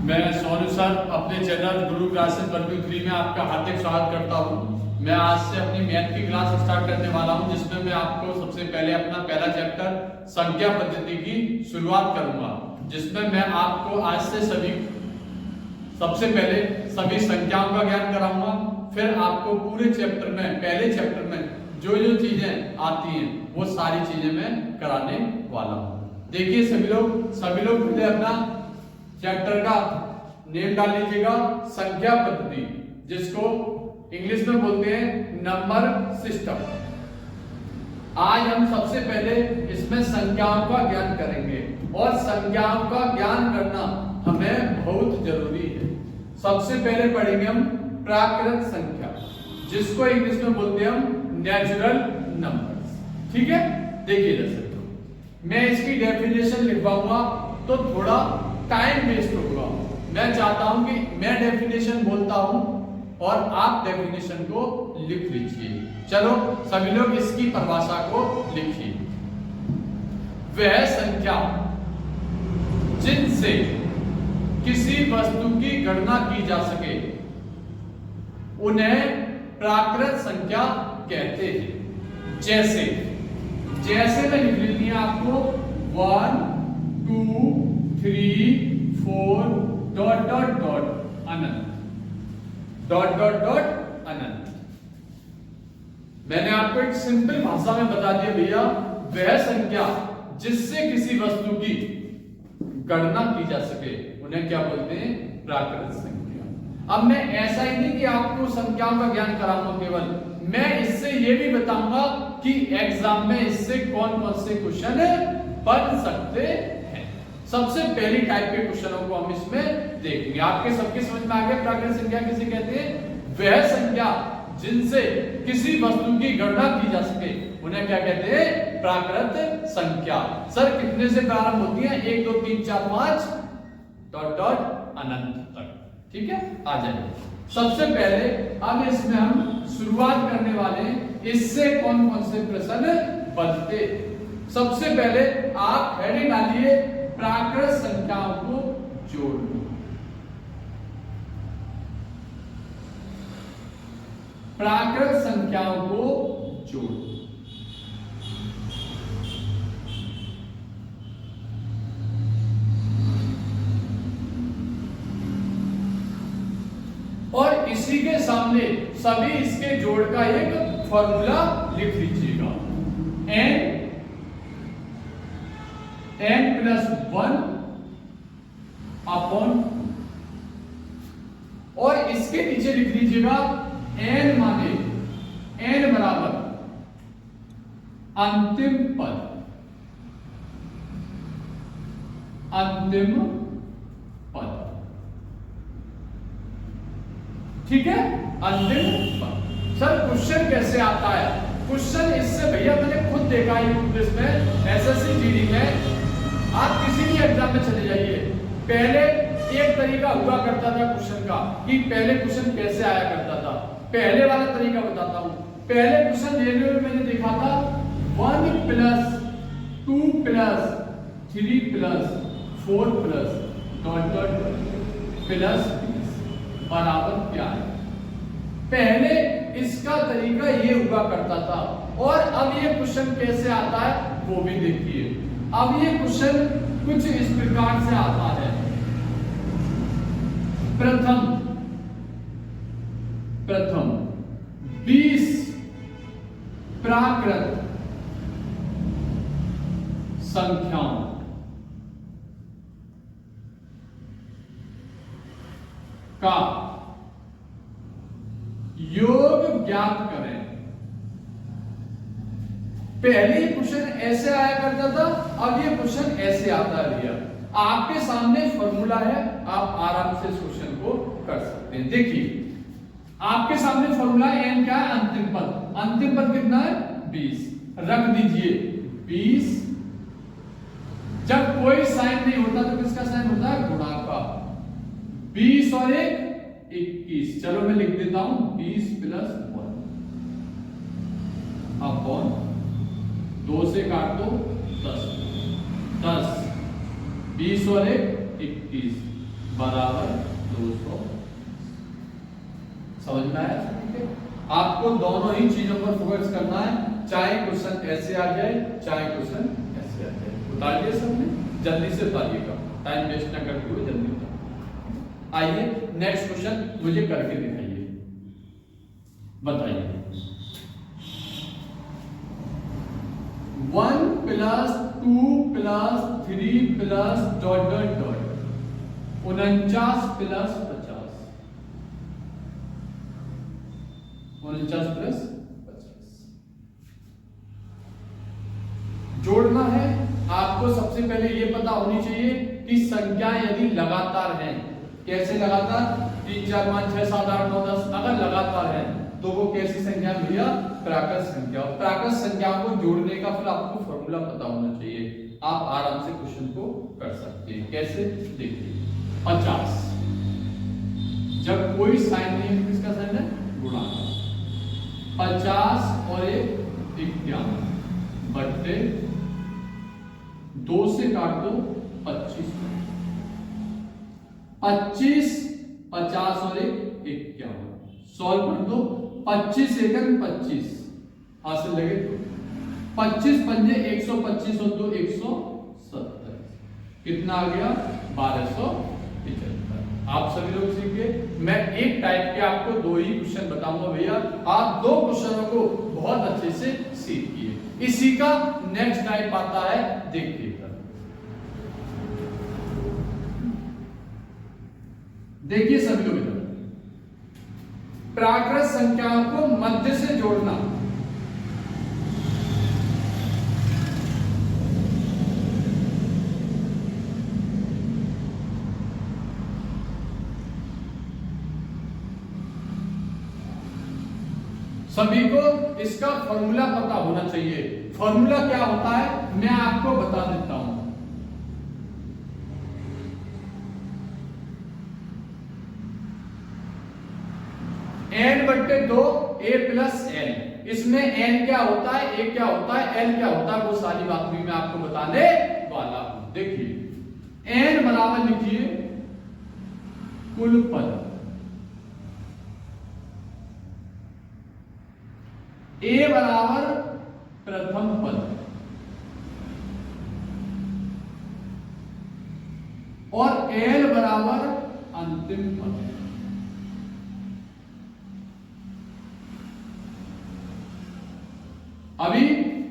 मैं सोनू सर अपने चैनल गुरु क्लासेस 123 में आपका हार्दिक स्वागत करता हूं। मैं आज से अपनी मैथ की क्लास स्टार्ट करने वाला हूं, जिसमें मैं आपको सबसे पहले अपना पहला चैप्टर संख्या पद्धति की शुरुआत करूंगा, जिसमें मैं आपको आज से सबसे पहले सभी संख्याओं का ज्ञान कराऊंगा। फिर आपको पूरे चैप्टर में, पहले चैप्टर में जो जो चीजें आती हैं वो सारी चीजें मैं कराने वाला हूं। देखिए सभी लोग पहले अपना चैप्टर का नेम डाल लीजिएगा, संख्या पद्धति, जिसको इंग्लिश में बोलते हैं नंबर सिस्टम। आज हम सबसे पहले इसमें संख्याओं का ज्ञान करेंगे, और संख्याओं का ज्ञान करना हमें बहुत जरूरी है। सबसे पहले पढ़ेंगे हम प्राकृत संख्या, जिसको इंग्लिश में बोलते हैं हम नेचुरल नंबर्स। ठीक है, देखिए दर्शकों, मैं इसकी डेफिनेशन लिखवाऊंगा तो थोड़ा टाइम वेस्ट होगा। मैं चाहता हूं कि मैं डेफिनेशन बोलता हूं और आप डेफिनेशन को लिख लीजिए। चलो सभी लोग इसकी परिभाषा को लिखिए। वह संख्या जिनसे किसी वस्तु की गणना की जा सके उन्हें प्राकृत संख्या कहते हैं। जैसे मैं लिख लेती हूं आपको 1 2 3 4 डॉट डॉट डॉट अनंत, डॉट डॉट डॉट अनंत। मैंने आपको एक सिंपल भाषा में बता दिया भैया, वह संख्या जिससे किसी वस्तु की गणना की जा सके उन्हें क्या बोलते हैं? प्राकृत संख्या। अब मैं ऐसा ही नहीं कि आपको संख्याओं का ज्ञान कराऊंगा केवल, मैं इससे यह भी बताऊंगा कि एग्जाम में इससे कौन कौन से क्वेश्चन बन सकते हैं। सबसे पहली टाइप के क्वेश्चनों को हम इसमें देखेंगे। आपके सबके समझ में आ गया प्राकृत संख्या किसे कहते हैं? वह संख्या जिनसे किसी वस्तु की गणना की जा सके उन्हें क्या कहते हैं? प्राकृत संख्या। सर कितने से प्रारंभ होती है? 1 2 3 4 5 डॉट डॉट अनंत तक। ठीक है, आ जाइए। सबसे पहले अब इसमें हम शुरुआत करने वाले हैं, इससे कौन कौन से प्रश्न बनते। सबसे पहले आप हेडिंग डालिए प्राकृत संख्याओं को जोड़ो। प्राकृत संख्याओं को जोड़ो। और इसी के सामने सभी इसके जोड़ का एक फॉर्मूला लिख लीजिएगा। n प्लस 1 अपॉन, और इसके नीचे लिख लीजिएगा n माने n बराबर अंतिम पद, अंतिम पद। ठीक है, अंतिम पद। सर क्वेश्चन कैसे आता है? क्वेश्चन इससे भैया मैंने खुद देखा यूट्यूब में, एसएससी जीडी में। आप किसी भी एग्जाम में चले जाइए, पहले एक तरीका हुआ करता था क्वेश्चन का, कि पहले क्वेश्चन कैसे आया करता था। पहले वाला तरीका बताता हूं। पहले क्वेश्चन देने में मैंने देखा था 1 plus 2 plus 3 plus 4 plus dot dot plus बराबर क्या है। पहले इसका तरीका ये हुआ करता था, और अब ये क्वेश्चन कैसे आता है वो भी देखिए। अब ये क्वेश्चन कुछ इस प्रकार से आता है। प्रथम 20 प्राकृत संख्याओं का योग ज्ञात करें। पहले क्वेश्चन ऐसे आया करता था, अब ये क्वेश्चन ऐसे आता है भैया। आपके सामने फॉर्मूला है, आप आराम से इस क्वेश्चन को कर सकते हैं। देखिए आपके सामने फॉर्मूला n क्या है? अंतिम पद। अंतिम पद कितना है? 20। रख दीजिए 20। जब कोई साइन नहीं होता तो किसका साइन होता है? गुणा का। 20 और 1 21। चलो मैं लिख देता हूं 20 प्लस 1 अपॉन 2 से काट दो 10 20 और 1 21 बराबर 200। समझ में आया? ठीक है, आपको दोनों ही चीजों पर फोकस करना है, चाहे क्वेश्चन ऐसे आ जाए चाहे क्वेश्चन ऐसे आ जाए। उतार दिए सबने, जल्दी से उतारिएगा, टाइम वेस्ट ना करते हुए जल्दी उतार। आइए नेक्स्ट क्वेश्चन मुझे करके दिखाइए, बताइए। 1 + 2 + 3 + ... 49 + 50। 49 + 50 जोड़ना है। आपको सबसे पहले ये पता होनी चाहिए कि संख्या यदि लगातार है, कैसे लगातार, 3 4 5 6 7 8 9 10 अगर लगातार है तो वो कैसी संख्या भैया? प्राकृत संख्या। और प्राकृत संख्याओं को जोड़ने का फिर आपको फॉर्मूला पता होना चाहिए, आप आराम से क्वेश्चन को कर सकते हैं। कैसे? देखिए 50, जब कोई साइन नहीं है, किसका साइन है? गुणा। 50 और 51 बट्टे 2 से काट दो 25। 25 50 और 51 सॉल्व कर दो। 25 एकम 25 हासिल लगे तो 25 पंजे 125 और 2 170, कितना आ गया? 1275। आप सभी लोग सीखे। मैं एक टाइप के आपको 2 ही क्वेश्चन बताऊंगा भैया, आप 2 क्वेश्चनों को बहुत अच्छे से सीखिए। इसी का नेक्स्ट टाइप आता है, देखिएगा। देखिए सभी लोग, प्राकृत संख्याओं को मध्य से जोड़ना। सभी को इसका फॉर्मूला पता होना चाहिए। फॉर्मूला क्या होता है मैं आपको बता देता हूं। n/2 a + n। इसमें n क्या होता है, a क्या होता है, l क्या होता है, वो सारी बात भी मैं आपको बताने वाला हूं। देखिए n बराबर लिखिए कुल पद, a बराबर प्रथम पद और l बराबर अंतिम पद। अभी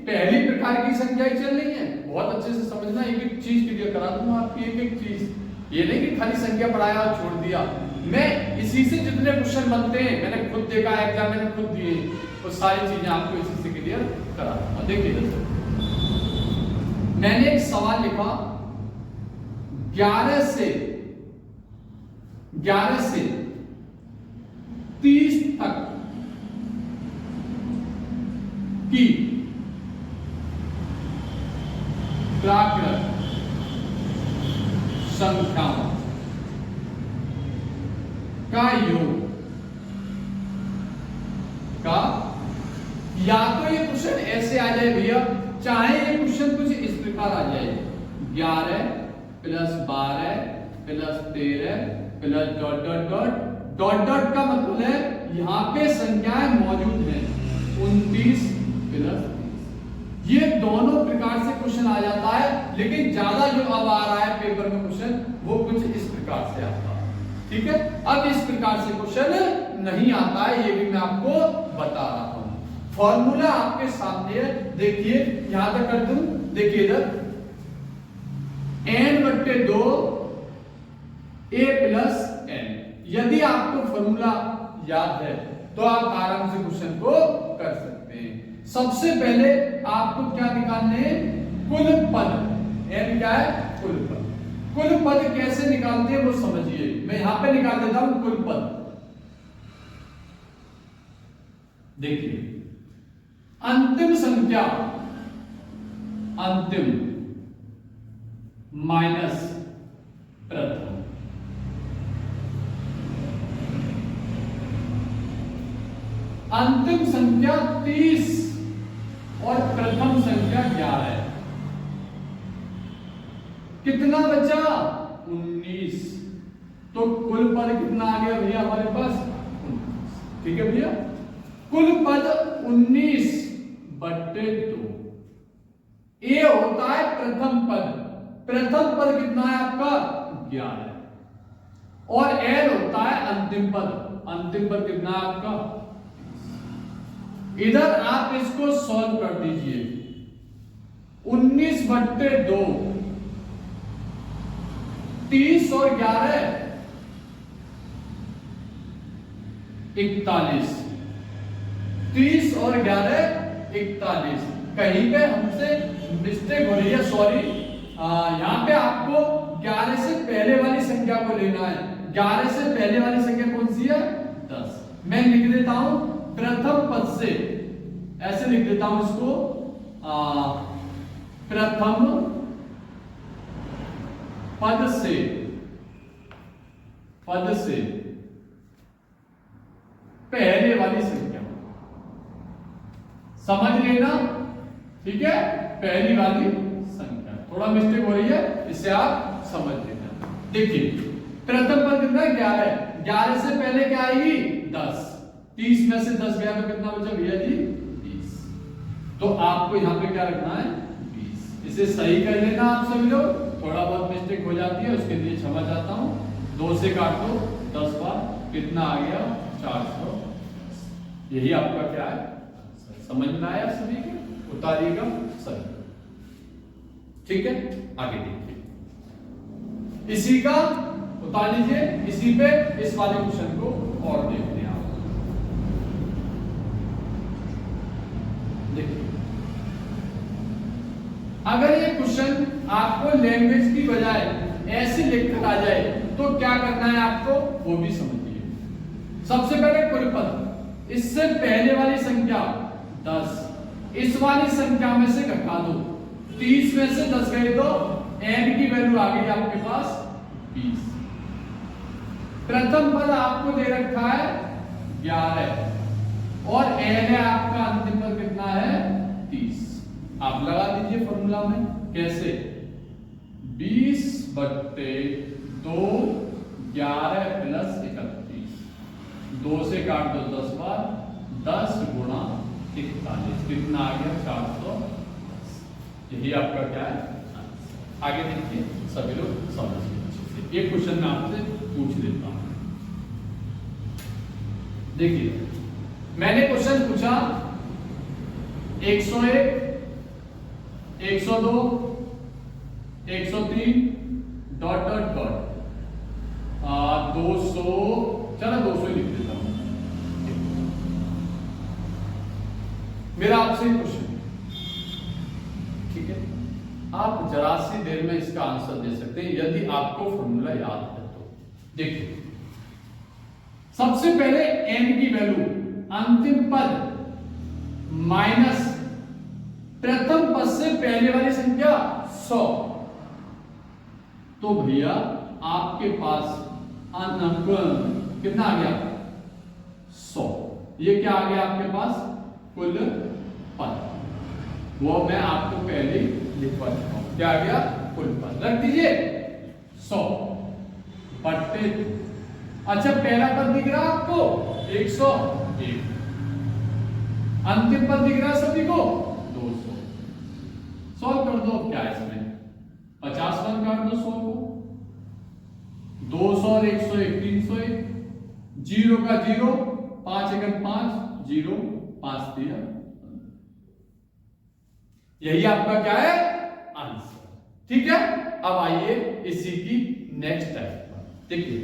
पहली प्रकार की संख्याएं चल रही हैं, बहुत अच्छे से समझना। एक एक चीज क्लियर करा दूंगा आपकी, एक एक चीज। ये नहीं कि खाली संख्या पढ़ाया और छोड़ दिया। मैं इसी से जितने क्वेश्चन बनते हैं, मैंने खुद देखा, एग्जाम मैंने खुद दिए, वो सारी चीजें आपको इसी से क्लियर करा दूंगा। देखिए दोस्तों, मैंने एक सवाल लिखा 11 से 30 तक की प्राकृत संख्याओं का योग का, या तो ये क्वेश्चन ऐसे आ जाए भैया, चाहे ये क्वेश्चन कुछ इस प्रकार आ जाए 11 + 12 + 13 + ... का मतलब है यहां पे संख्याएं मौजूद हैं 29 + 30। ये दोनों प्रकार से क्वेश्चन आ जाता है, लेकिन ज्यादा जो अब आ रहा है पेपर में क्वेश्चन वो कुछ इस प्रकार से आता है। ठीक है, अब इस प्रकार से क्वेश्चन नहीं आता है, ये भी मैं आपको बता रहा हूं। फॉर्मूला आपके सामने है, देखिए यहां तक कर दूं। देखिए इधर n/2 a + n। यदि आपको फॉर्मूला याद है तो आप आराम से क्वेश्चन को कर सकते हैं। सबसे पहले आपको क्या निकालने हैं? कुल पद। n क्या है? कुल पद। कुल पद कैसे निकालते हैं वो समझिए। मैं यहां पे निकाल देता हूं कुल पद। देखिए अंतिम संख्या, अंतिम माइनस प्रथम। अंतिम संख्या 30 और प्रथम संख्या 11। कितना बचा? 19। तो कुल पद कितना आ गया भैया हमारे पास 19। ठीक है भैया, कुल पद 19/2। ये होता है प्रथम पद। प्रथम पद कितना है आपका 11, और एल होता है अंतिम पद। अंतिम पद कितना है आपका। इधर आप इसको सॉल्व कर दीजिए। 19/2, 30 और 11 41। 30 और 11 41। कहीं पे हमसे मिस्टेक हो रही है, सॉरी। यहां पे आपको 11 से पहले वाली संख्या को लेना है। 11 से पहले वाली संख्या कौन सी है 10। मैं लिख देता हूं प्रथम पद से, ऐसे लिख देता हूं इसको, प्रथम पद से पहले वाली संख्या समझ लेना। ठीक है, पहली वाली संख्या, थोड़ा मिस्टेक हो रही है, इसे आप समझ लेना। देखिए प्रथम पद कितना 11 है, 11 से पहले क्या आएगी 10। 30 में से 10 गया तो कितना बचा भैया जी 20। तो आपको यहां पे क्या रखना है 20। इसे सही कर लेना आप सभी लोग, थोड़ा बहुत मिस्टेक हो जाती है उसके लिए क्षमा चाहता हूं। 2 से काट दो 10 बार, कितना आ गया 400। यही आपका क्या है, समझ में आया सभी को, उतारिएगा सही। ठीक है, आगे देखिए, इसी का उतार लीजिए, इसी पे इस वाले क्वेश्चन को और देखते हैं आप। देखिए अगर ये क्वेश्चन आपको लैंग्वेज की बजाय ऐसे लिखकर आ जाए तो क्या करना है आपको, वो भी समझिए। सबसे पहले कुल पद, इससे पहले वाली संख्या 10, इस वाली संख्या में से घटा दो। 30 में से 10 गए तो n की वैल्यू आ गई आपके पास 20। प्रथम पद आपको दे रखा है 11 और n है आपका अंतिम पद कितना है 30। आप लगा दीजिए फॉर्मूला में, कैसे 20/2 11 + 31। 2 से काट दो 10 बार, 10 गुणा 41 कितना आ गया 400। यही आपका क्या है। आगे देखिए सभी लोग समझिए अच्छे से, एक क्वेश्चन मैं आपसे पूछ लेता हूं। देखिए मैंने क्वेश्चन पूछा 101, 102, 103 ... 200, चलो 200 लिख देता हूं। मेरा आपसे क्वेश्चन, ठीक है, आप जरा सी देर में इसका आंसर दे सकते हैं यदि आपको फॉर्मूला याद है तो। देखिए सबसे पहले n की वैल्यू अंतिम पद माइनस प्रथम पद से पहले वाली संख्या 100। तो भैया आपके पास अंक कितना आ गया 100। ये क्या आ गया आपके पास कुल पद, वो मैं आपको पहले लिखवा चुका हूं। क्या आ गया कुल पद, रख दीजिए 100/2। अच्छा पहला पद दिख रहा आपको 101, अंतिम पद दिख रहा सभी को 200। सॉल्व कर दो, क्या है इसमें 50 वन काट दो 100 को, 200 और 101 301, 0 का 0, 5 एकम 5, 0 5 दिया। यही आपका क्या है आंसर। ठीक है, अब आइए इसी की नेक्स्ट टाइप पर देखिए।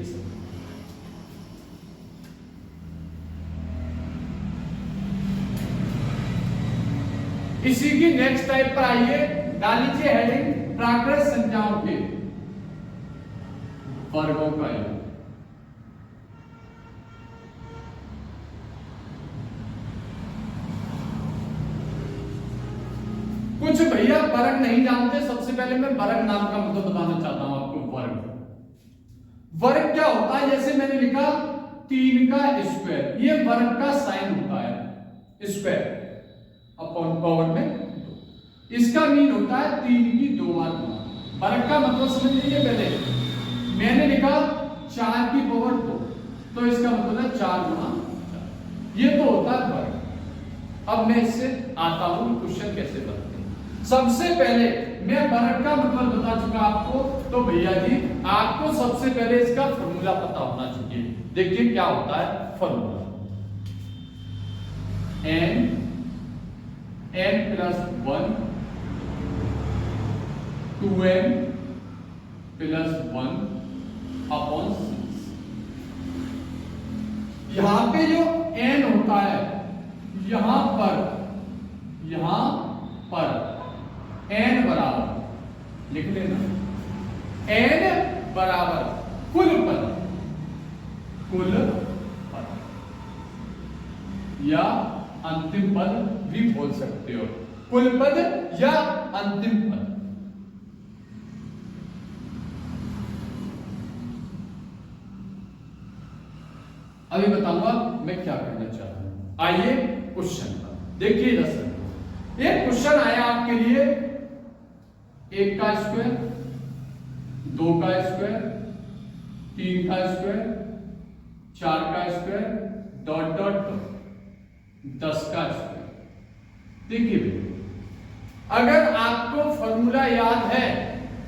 इसी की नेक्स्ट टाइप पर आइए, डाल लीजिए हेडिंग प्राकृत संख्याओं के वर्गों का योग। कुछ भैया वर्ग नहीं जानते, सबसे पहले मैं वर्ग नाम का मतलब बताना चाहता हूं आपको। वर्ग क्या होता है, जैसे मैंने लिखा 3 का स्क्वायर, ये वर्ग का साइन होता है स्क्वायर अपॉन पावर में 2। इसका मीन होता है 3 की 2 बार गुणा। वर्ग का मतलब समझ लीजिए, पहले मैंने लिखा 4 की पावर 2, तो इसका मतलब है 4 गुना 4। ये तो होता है वर्ग। अब मैं इससे आता हूं क्वेश्चन कैसे बनते हैं। सबसे पहले मैं वर्ग का मतलब बता चुका आपको, तो भैया जी आपको सबसे पहले इसका फॉर्मूला पता होना चाहिए। देखिए क्या होता है formula, n plus 1 2n plus 1 upon 6। यहां पे जो n होता है, यहां पर n बराबर लिख लेना, n बराबर कुल पद या अंतिम पद भी बोल सकते हो, कुल पद या अंतिम पद। अभी बताऊंगा मैं क्या करना चाहता हूं। आइए क्वेश्चन पर देखिए दर्शक, एक क्वेश्चन आया आपके लिए, 1 का स्क्वायर, 2 का स्क्वायर, 3 का स्क्वायर, 4 का स्क्वायर, डॉट डॉट 10 का स्क्वायर। देखिए अगर आपको फॉर्मूला याद है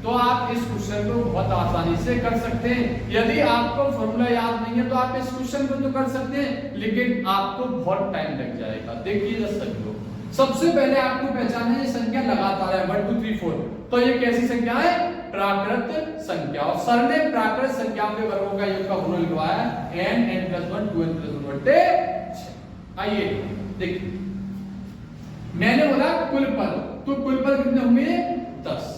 तो आप इस क्वेश्चन को बहुत आसानी से कर सकते हैं। यदि आपको फॉर्मूला याद नहीं है तो आप इस क्वेश्चन को तो कर सकते हैं, लेकिन आपको बहुत टाइम लग जाएगा। देखिए दर्शक लोग, सबसे पहले आपको पहचानना है ये संख्या लगातार है 1 2 3 4, तो ये कैसी संख्या है? प्राकृत संख्या। और सर ने प्राकृत संख्याओं के वर्गों का योग का गुणन लिखवाया n plus 1 2n plus 1 बटे 6। आइए देखिए, मैंने बोला कुल पद, तो कुल पद कितने होंगे? 10।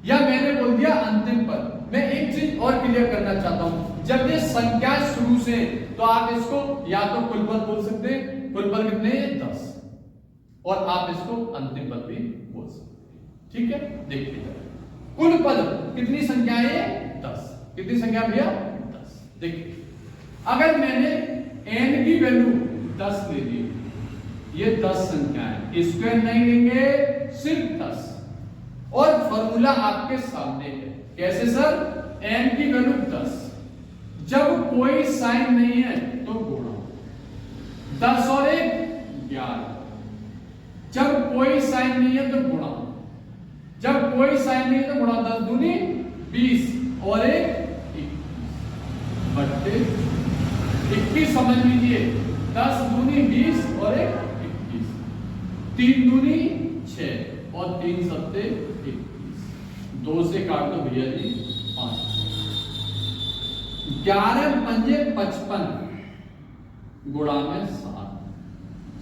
या मैंने बोल दिया अंतिम पद। मैं एक चीज और क्लियर करना चाहता हूं, जब ये संख्या शुरू से, तो आप इसको या तो कुल पद बोल सकते हैं, कुल पद कितने? 10, और आप इसको अंतिम पद भी बोल सकते हैं। ठीक है, देखिए कुल पद कितनी संख्या है? 10। कितनी संख्या भैया? 10। देखिए अगर मैंने n की वैल्यू 10 ले ली, ये 10 संख्या है, स्क्वायर नहीं लेंगे, सिर्फ 10, और फॉर्मूला आपके सामने है। कैसे सर? n की वैल्यू 10, जब कोई साइन नहीं है तो गुणा, 10 और 1 11, जब कोई साइन नहीं है तो गुणा, जब कोई साइन नहीं है तो गुणा, 10 दूनी 20 और 1 21 बट्टे 21। समझ लीजिए, 10 दूनी 20 और 1 21, 3 दूनी 6 और 3 सत्ते 21, 2 से काट दो भैया जी 5, 11 पंजे 55 गुणा में 7,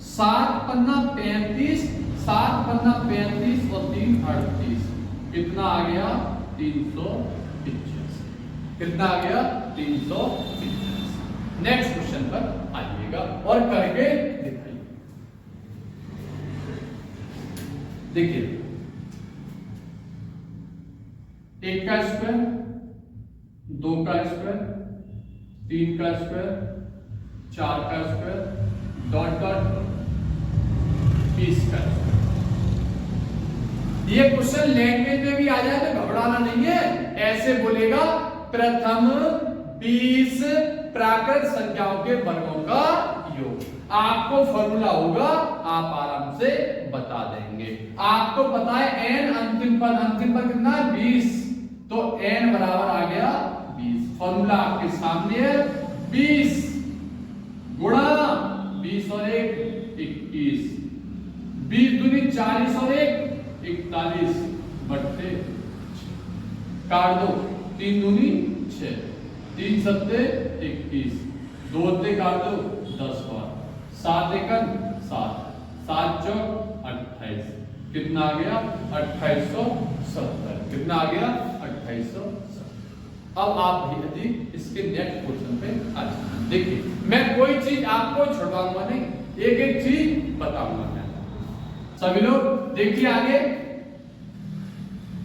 7 पन्ना 35, 7 पन्ना 35 और 3 38, कितना आ गया? 385। कितना आ गया? 385। नेक्स्ट क्वेश्चन पर आइएगा और करके दिखाइए। देखिए 1 का स्क्वायर, 2 का स्क्वायर, 3 का स्क्वायर, 4 का स्क्वायर, डॉट डॉट 20 का स्क्वायर। ये क्वेश्चन लैंग्वेज में भी आ जाए तो घबराना नहीं है, ऐसे बोलेगा प्रथम 20 प्राकृत संख्याओं के वर्गों का योग। आपको फॉर्मूला होगा, आप आराम से बता देंगे। आपको पता है n अंतिम पद, अंतिम पद कितना? 20, तो n बराबर आ गया 20। फॉर्मूला आपके सामने है, 20 गुणा 20 और 1 21, 20 दूनी 40 और 1 41 बट्टे, काट दो, 3 दूनी 6, 3 सत्ते 21, 2 से काट दो 10 बार, 7 एकम 7, 7 चौक 28, कितना आ गया? 2870। कितना आ गया? 2870। अब आप भैया जी इसके नेक्स्ट क्वेश्चन पे आ जाइए। देखिए मैं कोई चीज आपको छुड़वाऊंगा नहीं, एक एक चीज बताऊंगा मैं। सभी लोग देखिए आगे,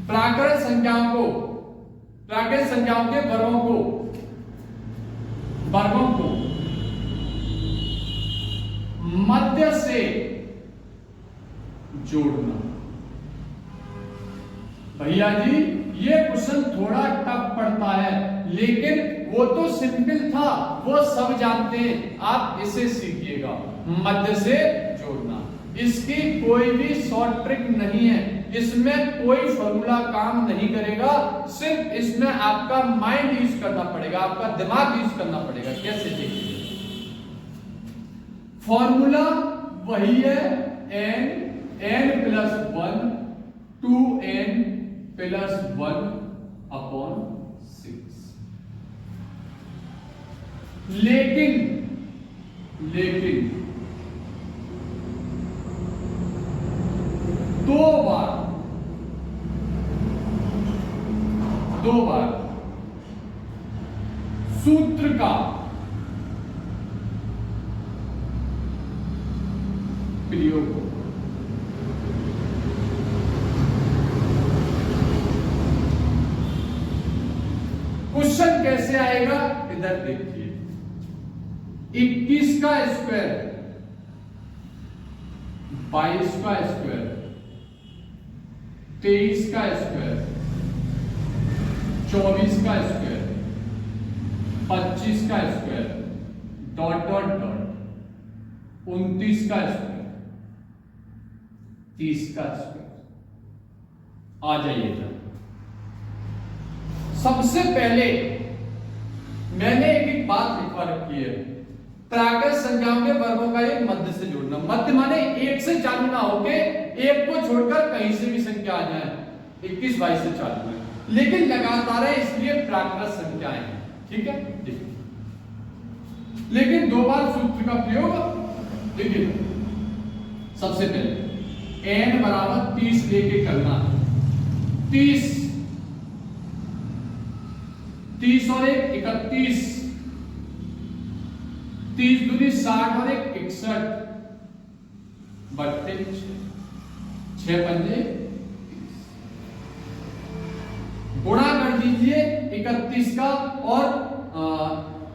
प्राकृत संख्याओं को, प्राकृत संख्याओं के वर्गों को मध्य से जोड़ना। भैया जी ये क्वेश्चन थोड़ा टफ पड़ता है, लेकिन वो तो सिंपल था, वो सब जानते हैं, आप इसे सीखिएगा, मध्य से जोड़ना। इसकी कोई भी शॉर्ट ट्रिक नहीं है, इसमें कोई फॉर्मूला काम नहीं करेगा, सिर्फ इसमें आपका माइंड यूज करना पड़ेगा, आपका दिमाग यूज करना पड़ेगा। कैसे? देखिए, फॉर्मूला वही है, n plus 1 2n plus 1 upon 6। लेकिन दो बार सूत्र का प्रयोग हो। क्वेश्चन कैसे आएगा? इधर देखिए, 21 का स्क्वायर 22 का स्क्वायर 23 का स्क्वायर 24 का स्क्वायर 25 का स्क्वायर डॉट डॉट डॉट 29 का स्क्वायर 30 का स्क्वायर। आ जाइए जरा, सबसे पहले मैंने एक बात लिखवा रखी है, प्राकृत संख्याओं के वर्गों का एक मध्य से जोड़ना। मध्य माने एक से चालू ना होके एक को छोड़कर कहीं से भी संख्या आ जाए, 21 22 से चालू है, लेकिन लगातार है इसलिए प्राकृत संख्याएं हैं। ठीक है, देखिए, लेकिन दो बार सूत्र का प्रयोग। देखिए, सबसे पहले n बराबर 30 लेके करना, 30 और 1 31, 30 दूनी 60 और 1 61, 32 6 पंजे 30। गुणा कर दीजिए 31 का और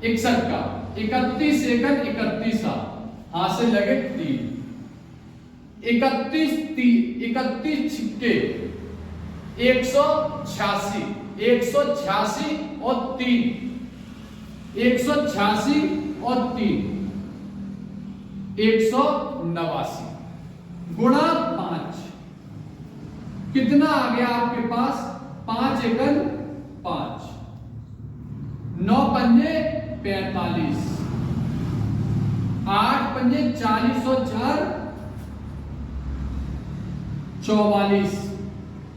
61 का, 31 एकन 31, हाथ से लगे 3, 31 छिक्के 186, 186 और 3, 186 और 3 189 गुणा 5, कितना आ गया आपके पास? 5 एकन 5, 9 पंजे 45, 8 पंजे 40 और 4 44,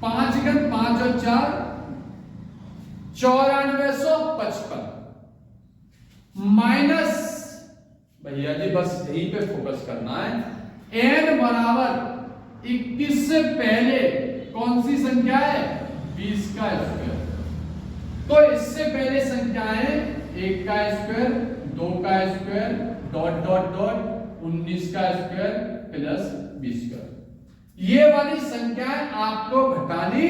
5 एकन 5 और 4 9455 माइनस, भैया जी बस यहीं पे फोकस करना है, n बराबर 21 से पहले कौन सी संख्या है? 20 का स्क्वायर। तो इससे पहले संख्या है 1 का स्क्वायर 2 का स्क्वायर डॉट डॉट डॉट 19 का स्क्वायर प्लस 20 का। ये वाली संख्याएं आपको घटानी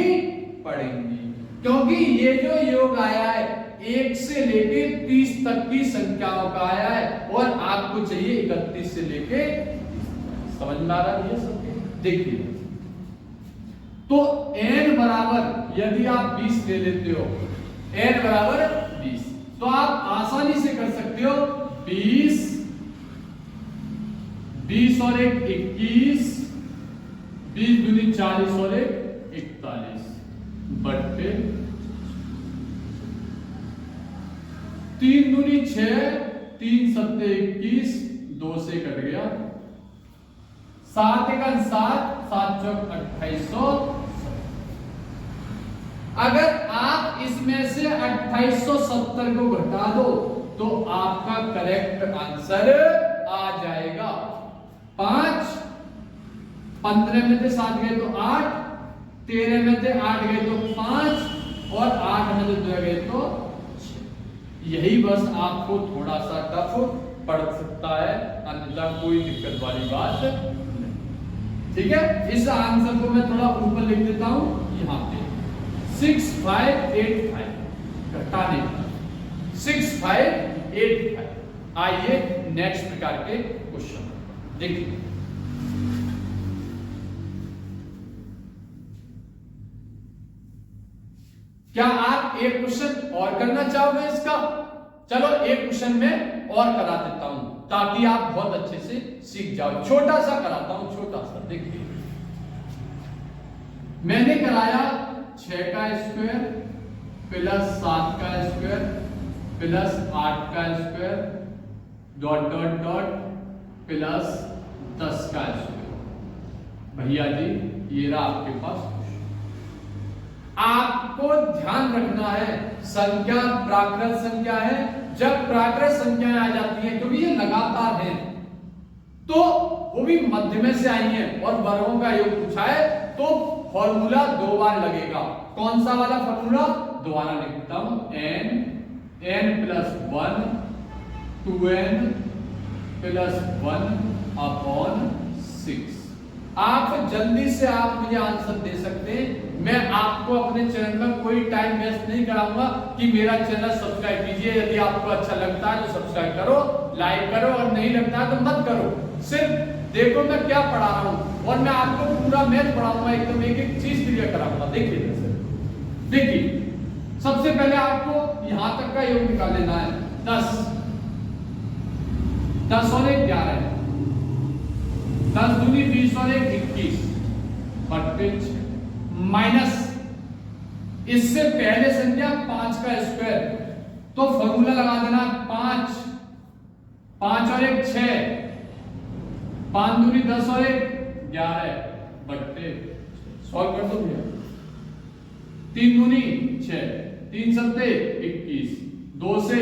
पड़ेंगी, क्योंकि ये जो योग आया है 1 से लेके 30 तक की संख्याओं का आया है, और आपको चाहिए 31 से लेके 30। समझ में आ रहा है ये सब? देखिए, तो n बराबर यदि आप 20 ले लेते हो, n बराबर 20, तो आप आसानी से कर सकते हो 20 और 1 21, 20 दूनी 40 और 1 41 बट्टे 3 दूनी 6, 3 सत्ते 21, 2 से कट गया, 7 एकन 7, 7 चौक 2800। अगर आप इसमें से 2870 को घटा दो तो आपका करेक्ट आंसर आ जाएगा 5। 15 में से 7 गए तो 8, 13 में से 8 गए तो 5, और 8 में से 2 गए तो 6। यही बस आपको थोड़ा सा टफ पड़ सकता है, अन्यथा कोई दिक्कत वाली बात नहीं। ठीक है, इस आंसर को मैं थोड़ा ऊपर लिख देता हूं, यहां पे 6585 घटाने 6585। आइए नेक्स्ट प्रकार के क्वेश्चन देखिए। क्या आप एक क्वेश्चन और करना चाहोगे इसका? चलो एक क्वेश्चन में और करा देता हूं ताकि आप बहुत अच्छे से सीख जाओ। छोटा सा कराता हूं, छोटा सा। देखिए मैंने कराया 6 का स्क्वायर प्लस 7 का स्क्वायर प्लस 8 का square dot dot dot plus 10 का स्क्वायर। भैया जी ये रहा आपके पास। आपको ध्यान रखना है संख्या प्राकृत संख्या है। जब प्राकृत संख्याएं आ जाती हैं क्योंकि ये लगातार हैं तो वो भी मध्य में से आई हैं और वर्गों का योग पूछा है तो फॉर्मूला 2 बार लगेगा। कौन सा वाला फॉर्मूला? दोबारा लिखता हूं n plus 1 2n plus 1 upon 6। आप जल्दी से आप मुझे आंसर दे सकते हैं। मैं आपको अपने चैनल में कोई टाइम वेस्ट नहीं कराऊंगा कि मेरा चैनल सब्सक्राइब कीजिए। यदि आपको अच्छा लगता है तो सब्सक्राइब करो, लाइक करो, और नहीं लगता है तो मत करो। सिर्फ देखो मैं क्या पढ़ा रहा हूं और मैं आपको पूरा मैथ पढ़ाऊंगा, एकदम एक एक चीज क्लियर कराऊंगा। देखिए देखिए सबसे पहले आपको यहां तक का योग निकाल लेना है। 10 और 1 11, 10 दूनी 20 और 1 21 बट्टे 6 माइनस इससे पहले संख्या 5 का स्क्वायर तो फॉर्मूला लगा देना 5 और 1 6, 5 दूनी 10 और 1 11 बट्टे। सॉल्व कर दो भैया। 3 दूनी 6, 3 सत्ते 21, 2 से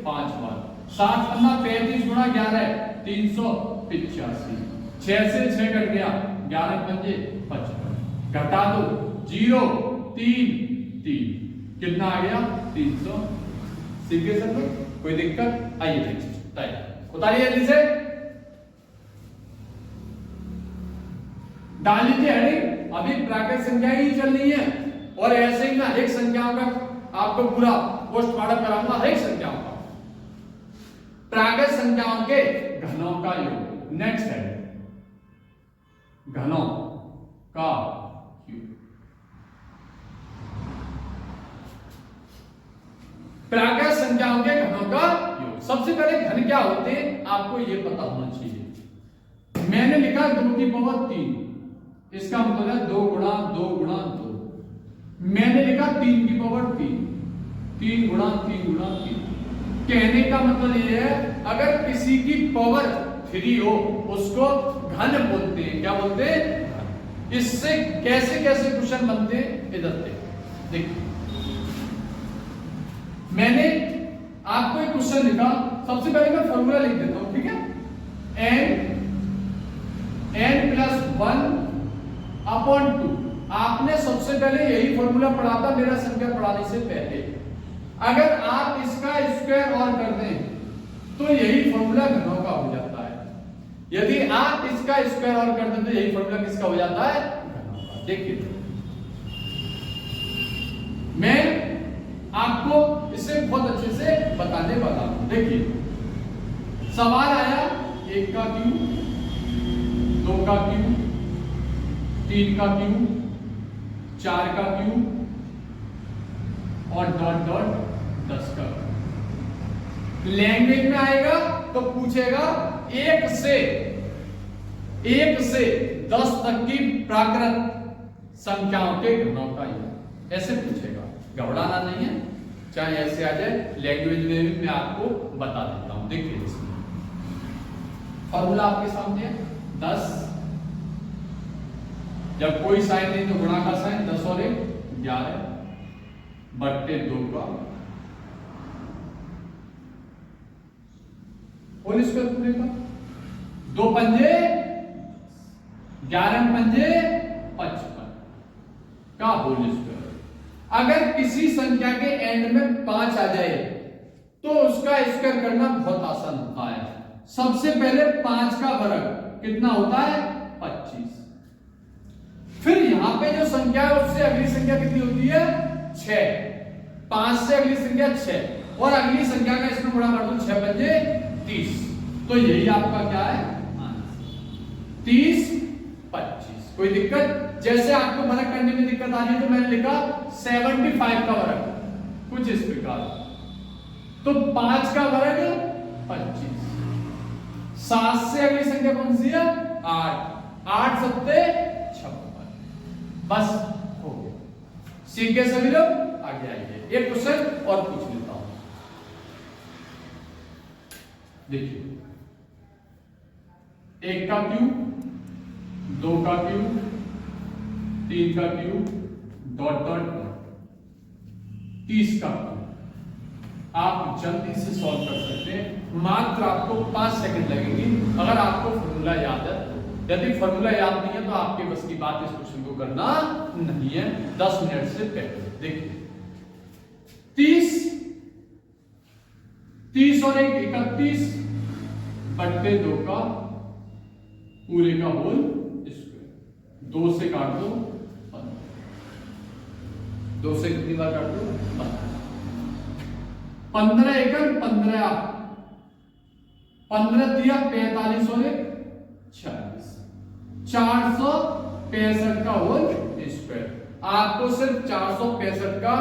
5 बार 7 पन्ना 35 गुणा 11 385। 6 से 6 कट गया, 11 पंजे 55, घटा दो 0 3 3, कितना आ गया 300। सीख गए सब लोग? कोई दिक्कत? आइए नेक्स्ट उतारिए जल्दी से, डाल लीजिए हेडिंग। अभी प्राकृत संख्या ही चल रही है और ऐसे ही ना हर एक संख्याओं का आपको पूरा पोस्टमार्टम कराऊंगा, हर एक संख्याओं का। प्राकृत संख्याओं के घनों का योग। नेक्स्ट है घनों का योग। प्राकृत संख्याओं के घनों का योग। सबसे पहले घन क्या होते हैं आपको ये पता होना चाहिए। मैंने लिखा 2 की पावर 3, इसका मतलब है 2 गुणा 2 गुणा 2। मैंने लिखा 3 की पावर 3, 3 गुणा 3 गुणा 3। कहने का मतलब ये है अगर किसी की पावर 3 हो उसको घन बोलते हैं। क्या बोलते हैं? इससे कैसे कैसे क्वेश्चन बनते हैं इधर देखिए। मैंने आपको एक क्वेश्चन लिखा, सबसे पहले मैं फॉर्मूला लिख देता हूं, ठीक है। n plus 1 upon 2। आपने सबसे पहले यही फॉर्मूला पढ़ा था मेरा संख्या पढ़ाने से पहले। अगर आप इसका स्क्वायर और कर दें तो यही फॉर्मूला घनों का हो जाता है। यदि आप इसका स्क्वायर और कर दें तो यही फॉर्मूला किसका हो जाता है? घनों का। देखिए मैं आपको इसे बहुत अच्छे से बताने वाला हूं। देखिए सवाल आया 1 का क्यूब, 2 का क्यूब, 3 का क्यूब, 4 का क्यूब और डॉट डॉट 10 का। लैंग्वेज में आएगा तो पूछेगा 1 से 10 तक की प्राकृत संख्याओं के घनों का योग। ऐसे पूछेगा, घबराना नहीं है, चाहे ऐसे आ जाए। लैंग्वेज में भी मैं आपको बता देता हूं। देखिए इसमें फॉर्मूला आपके सामने है। 10 जब कोई साइन नहीं तो गुणा का साइन, 10 और 1 11 बट्टे 2 का होल स्क्वायर पूरे का। 2 पंजे 11 पंजे 55 का होल स्क्वायर। अगर किसी संख्या के एंड में 5 आ जाए तो उसका स्क्वायर करना बहुत आसान होता है। सबसे पहले 5 का वर्ग कितना होता है? 25। फिर यहां पे जो संख्या है उससे अगली संख्या कितनी होती है? 6। 5 से अगली संख्या 6 और अगली संख्या का इसमें गुणा कर दो 6 पंजे 30। तो यही आपका क्या है? 30 25। कोई दिक्कत? जैसे आपको वर्ग करने में दिक्कत आ रही है तो मैंने लिखा 75 का वर्ग, कुछ इस प्रकार। तो 5 का वर्ग 25। 7 से अगली संख्या कौन सी है? 8। 8 सत्ते 56। बस हो गया। सीख गए सभी लोग? आगे आइए, एक क्वेश्चन और पूछ लेता हूं। देखिए, 1 का क्यूब, 2 का क्यूब, 3 का क्यूब, डॉट डॉट डॉट, 30 का क्यूब। आप जल्दी से सॉल्व कर सकते हैं, मात्र आपको 5 सेकंड लगेंगे अगर आपको फॉर्मूला याद है। यदि फॉर्मूला याद नहीं है तो आपके बस की बात इस क्वेश्चन को करना नहीं है 10 मिनट से पहले। देखिए, 30 और 1 31 बट्टे 2 का पूरे का होल स्क्वायर। 2 से काट दो 2 से कितनी बार काट दो? 15 एकम 15, 15 दिया 45 और 1 46, 465 का होल स्क्वायर। आपको सिर्फ 465 का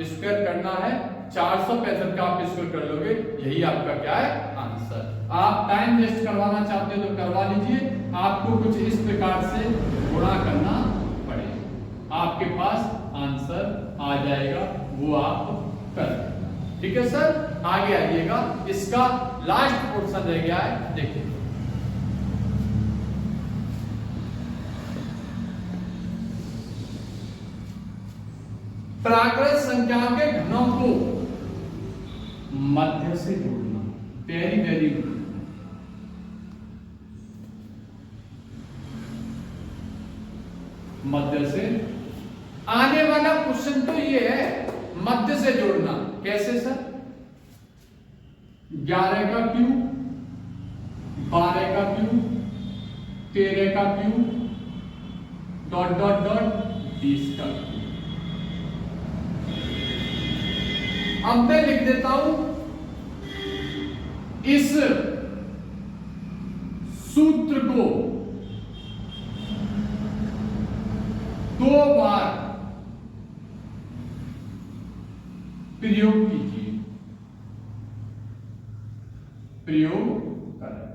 स्क्वायर करना है। 465 का आप स्क्वायर कर लोगे, यही आपका क्या है? आंसर। आप टाइम वेस्ट करवाना चाहते हो तो करवा लीजिए, आपको कुछ इस प्रकार से गुणा करना पड़ेगा, आपके पास आंसर आ जाएगा, वो आप कर। ठीक है सर, आगे आइएगा, इसका लास्ट पोर्शन रह गया है। देखिए, प्राकृत संख्याओं के घनों को मध्य से जोड़ना, वेरी वेरी गुड। मध्य से आने वाला क्वेश्चन तो ये है, मध्य से जोड़ना कैसे सर? 11 का क्यूब, 12 का क्यूब, 13 का क्यूब, डॉट डॉट डॉट 20 का क्यूब। अब मैं लिख देता हूं इस सूत्र को 2 बार प्रयोग कीजिए, प्रयोग करें।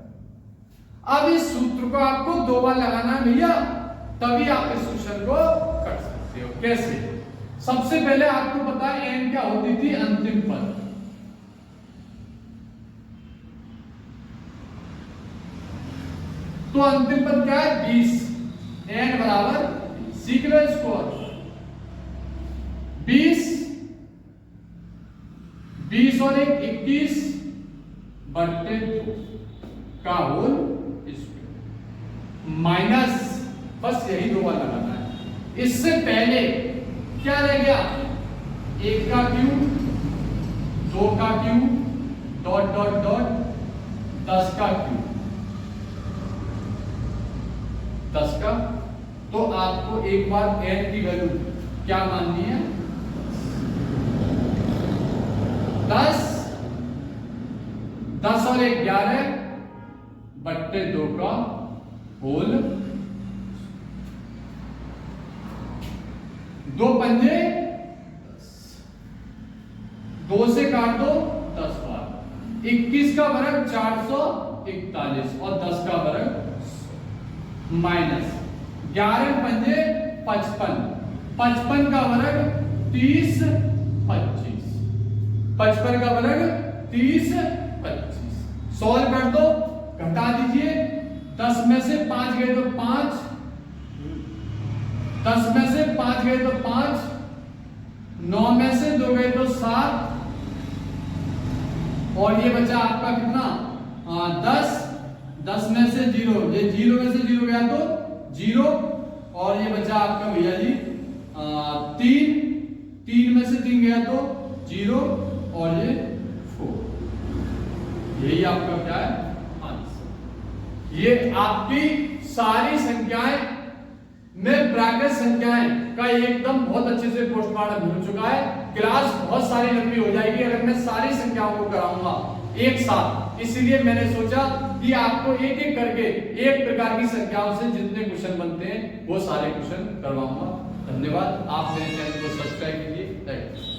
अब इस सूत्र को आपको 2 बार लगाना है भैया, तभी आप इस क्वेश्चन को कर सकते हो। कैसे? सबसे पहले आपको पता है n क्या होती थी? अंतिम पद। तो अंतिम पद क्या है? 20। n बराबर, सीख लो इसको। 20 और 1 21 बट्टे 2 का होल स्क्वायर माइनस, बस यही 2 बार लगाना है। इससे पहले क्या रह गया? 1 का क्यूब, 2 का क्यूब, डॉट डॉट डॉट 10 का क्यूब, 10 का। तो आपको एक बार n की वैल्यू क्या माननी है? 10, 10 और 1 11 बट्टे 2 का होल, 2 पंजे 2 से काट दो 10 बार। 21 का वर्ग 441 और 10 का वर्ग माइनस 11 पंजे 55, 55 का वर्ग 30 25, 55 का वर्ग 30 25। सॉल्व कर दो, घटा दीजिए। 10 में से 5 गए तो 5, 10 में से 5 गए तो 5, 9 में से 2 गए तो 7, और ये बचा आपका कितना? 10, 10 में से 0, ये 0 में से 0 गया तो 0, और ये बचा आपका भैया जी 3, 3 में से 3 गया तो 0, और ये 4। यही आपका क्या है? आंसर। ये आपकी सारी संख्याएं में प्राकृत संख्याएं का एकदम बहुत अच्छे से पोस्टमार्टम हो चुका है। क्लास बहुत सारी लंबी हो जाएगी अगर मैं सारी संख्याओं को कराऊंगा। एक साथ, इसलिए मैंने सोचा कि आपको एक एक करके एक प्रकार की संख्याओं से जितने क्वेश्चन बनते हैं वो सारे क्वेश्चन करवाऊंगा। धन्यवाद। आप मेरे चैनल को सब्सक्राइब कीजिए। Thank you.